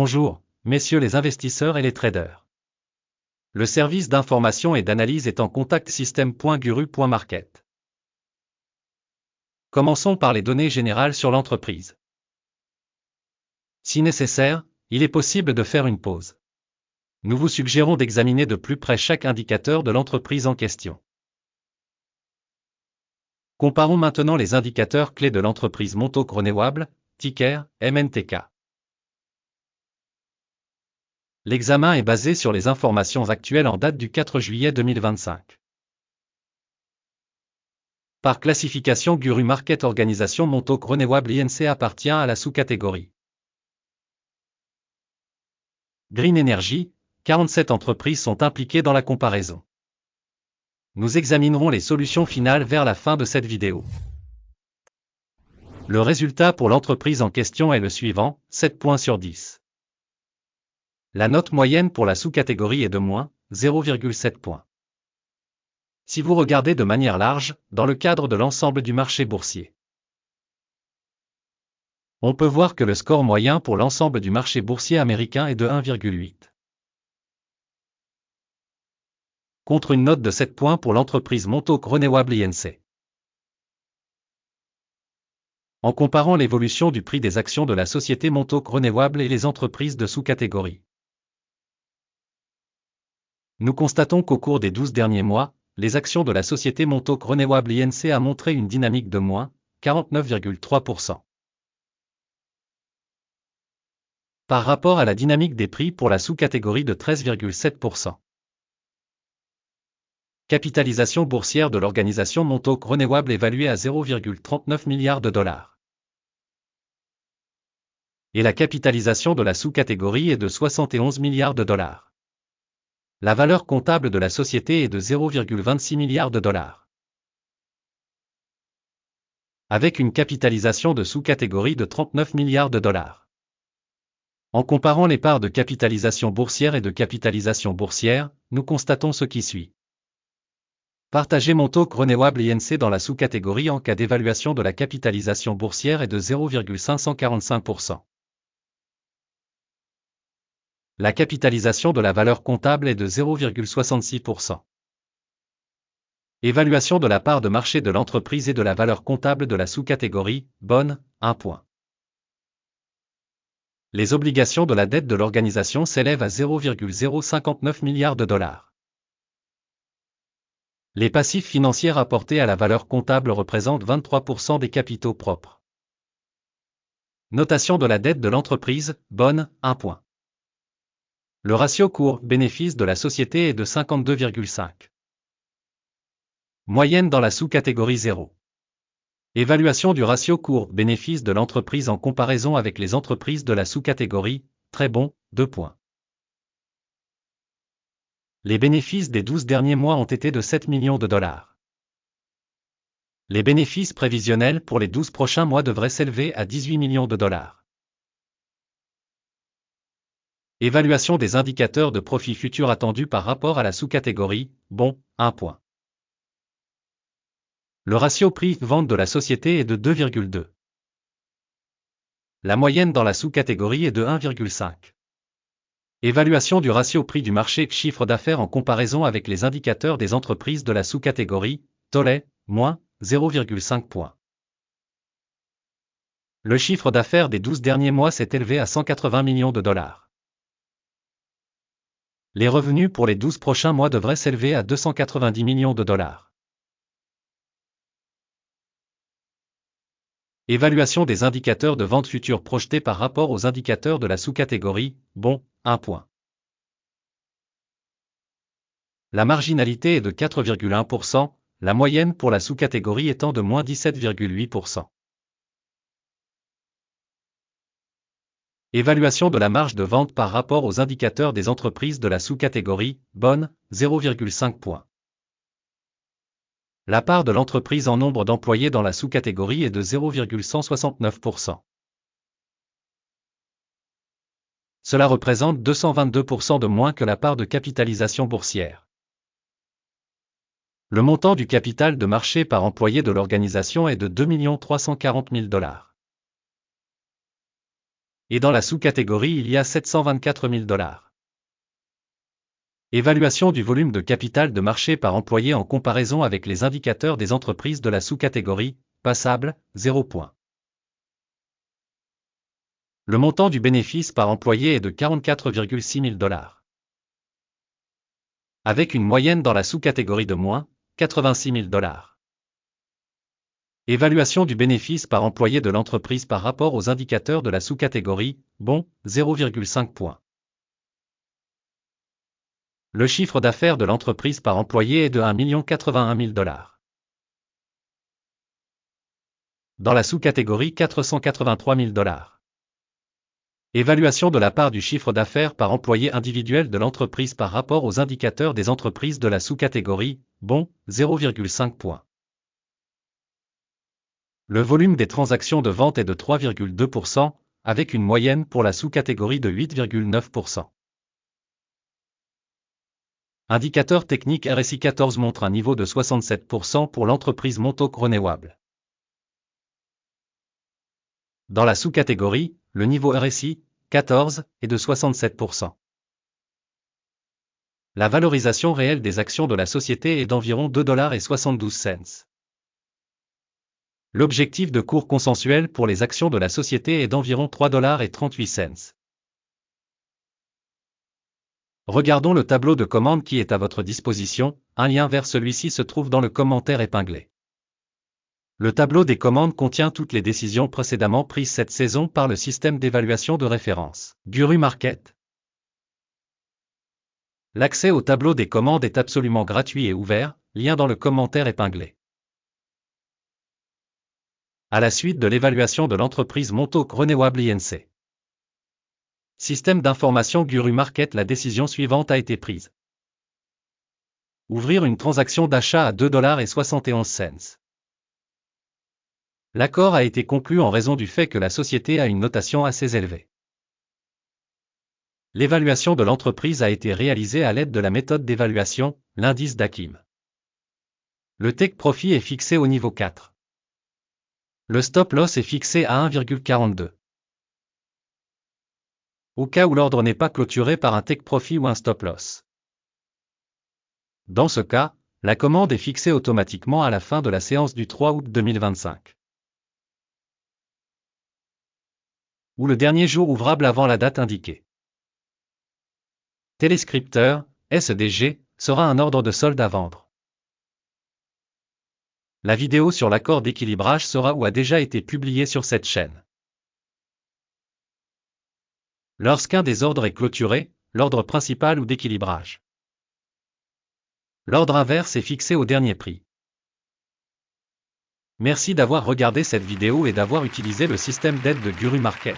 Bonjour, messieurs les investisseurs et les traders. Le service d'information et d'analyse est en contactsystem.guru.market. Commençons par les données générales sur l'entreprise. Si nécessaire, il est possible de faire une pause. Nous vous suggérons d'examiner de plus près chaque indicateur de l'entreprise en question. Comparons maintenant les indicateurs clés de l'entreprise Montauk Renewable, ticker MNTK. L'examen est basé sur les informations actuelles en date du 4 juillet 2025. Par classification Guru Market Organisation Montauk Renewable Inc. appartient à la sous-catégorie Green Energy. 47 entreprises sont impliquées dans la comparaison. Nous examinerons les solutions finales vers la fin de cette vidéo. Le résultat pour l'entreprise en question est le suivant, 7 points sur 10. La note moyenne pour la sous-catégorie est de -0,7 points. Si vous regardez de manière large, dans le cadre de l'ensemble du marché boursier, on peut voir que le score moyen pour l'ensemble du marché boursier américain est de 1,8. Contre une note de 7 points pour l'entreprise Montauk Renewable Inc. En comparant l'évolution du prix des actions de la société Montauk Renewable et les entreprises de sous-catégorie, nous constatons qu'au cours des 12 derniers mois, les actions de la société Montauk Renewable Inc. a montré une dynamique de -49,3%. Par rapport à la dynamique des prix pour la sous-catégorie de 13,7%. Capitalisation boursière de l'organisation Montauk Renewable évaluée à 0,39 milliards de dollars. Et la capitalisation de la sous-catégorie est de 71 milliards de dollars. La valeur comptable de la société est de 0,26 milliards de dollars. Avec une capitalisation de sous-catégorie de 39 milliards de dollars. En comparant les parts de capitalisation boursière et de capitalisation boursière, nous constatons ce qui suit. Partagez Montauk Renewable Inc. dans la sous-catégorie en cas d'évaluation de la capitalisation boursière est de 0,545%. La capitalisation de la valeur comptable est de 0,66%. Évaluation de la part de marché de l'entreprise et de la valeur comptable de la sous-catégorie, bonne, 1 point. Les obligations de la dette de l'organisation s'élèvent à 0,059 milliards de dollars. Les passifs financiers rapportés à la valeur comptable représentent 23% des capitaux propres. Notation de la dette de l'entreprise, bonne, 1 point. Le ratio cours-bénéfice de la société est de 52,5. Moyenne dans la sous-catégorie 0. Évaluation du ratio cours-bénéfice de l'entreprise en comparaison avec les entreprises de la sous-catégorie, très bon, 2 points. Les bénéfices des 12 derniers mois ont été de 7 millions de dollars. Les bénéfices prévisionnels pour les 12 prochains mois devraient s'élever à 18 millions de dollars. Évaluation des indicateurs de profit futur attendus par rapport à la sous-catégorie, bon, 1 point. Le ratio prix-vente de la société est de 2,2. La moyenne dans la sous-catégorie est de 1,5. Évaluation du ratio prix du marché chiffre d'affaires en comparaison avec les indicateurs des entreprises de la sous-catégorie, Tollet, -0,5 points. Le chiffre d'affaires des 12 derniers mois s'est élevé à 180 millions de dollars. Les revenus pour les 12 prochains mois devraient s'élever à 290 millions de dollars. Évaluation des indicateurs de vente future projetés par rapport aux indicateurs de la sous-catégorie, bon, 1 point. La marginalité est de 4,1%, la moyenne pour la sous-catégorie étant de -17,8%. Évaluation de la marge de vente par rapport aux indicateurs des entreprises de la sous-catégorie, bonne, 0,5 points. La part de l'entreprise en nombre d'employés dans la sous-catégorie est de 0,169%. Cela représente 222% de moins que la part de capitalisation boursière. Le montant du capital de marché par employé de l'organisation est de 2 340 000 dollars. Et dans la sous-catégorie, il y a 724 000 $. Évaluation du volume de capital de marché par employé en comparaison avec les indicateurs des entreprises de la sous-catégorie, passable, 0 points. Le montant du bénéfice par employé est de 44,6 000 $. Avec une moyenne dans la sous-catégorie de moins, 86 000 $. Évaluation du bénéfice par employé de l'entreprise par rapport aux indicateurs de la sous-catégorie, bon, 0,5 points. Le chiffre d'affaires de l'entreprise par employé est de 1 081 000 $. Dans la sous-catégorie 483 000 $. Évaluation de la part du chiffre d'affaires par employé individuel de l'entreprise par rapport aux indicateurs des entreprises de la sous-catégorie, bon, 0,5 points. Le volume des transactions de vente est de 3,2%, avec une moyenne pour la sous-catégorie de 8,9%. Indicateur technique RSI 14 montre un niveau de 67% pour l'entreprise Montauk Renewable. Dans la sous-catégorie, le niveau RSI, 14, est de 67%. La valorisation réelle des actions de la société est d'environ 2,72 $. L'objectif de cours consensuel pour les actions de la société est d'environ 3,38 $. Regardons le tableau de commande qui est à votre disposition, un lien vers celui-ci se trouve dans le commentaire épinglé. Le tableau des commandes contient toutes les décisions précédemment prises cette saison par le système d'évaluation de référence, Guru Market. L'accès au tableau des commandes est absolument gratuit et ouvert, lien dans le commentaire épinglé. À la suite de l'évaluation de l'entreprise Montauk Renewable Inc. Système d'information Guru Market, la décision suivante a été prise. Ouvrir une transaction d'achat à 2,71 $. L'accord a été conclu en raison du fait que la société a une notation assez élevée. L'évaluation de l'entreprise a été réalisée à l'aide de la méthode d'évaluation, l'indice d'Akim. Le take profit est fixé au niveau 4. Le stop loss est fixé à 1,42. Au cas où l'ordre n'est pas clôturé par un take profit ou un stop loss. Dans ce cas, la commande est fixée automatiquement à la fin de la séance du 3 août 2025. Ou le dernier jour ouvrable avant la date indiquée. Téléscripteur, SDG, sera un ordre de solde à vendre. La vidéo sur l'accord d'équilibrage sera ou a déjà été publiée sur cette chaîne. Lorsqu'un des ordres est clôturé, l'ordre principal ou d'équilibrage. L'ordre inverse est fixé au dernier prix. Merci d'avoir regardé cette vidéo et d'avoir utilisé le système d'aide de Guru Market.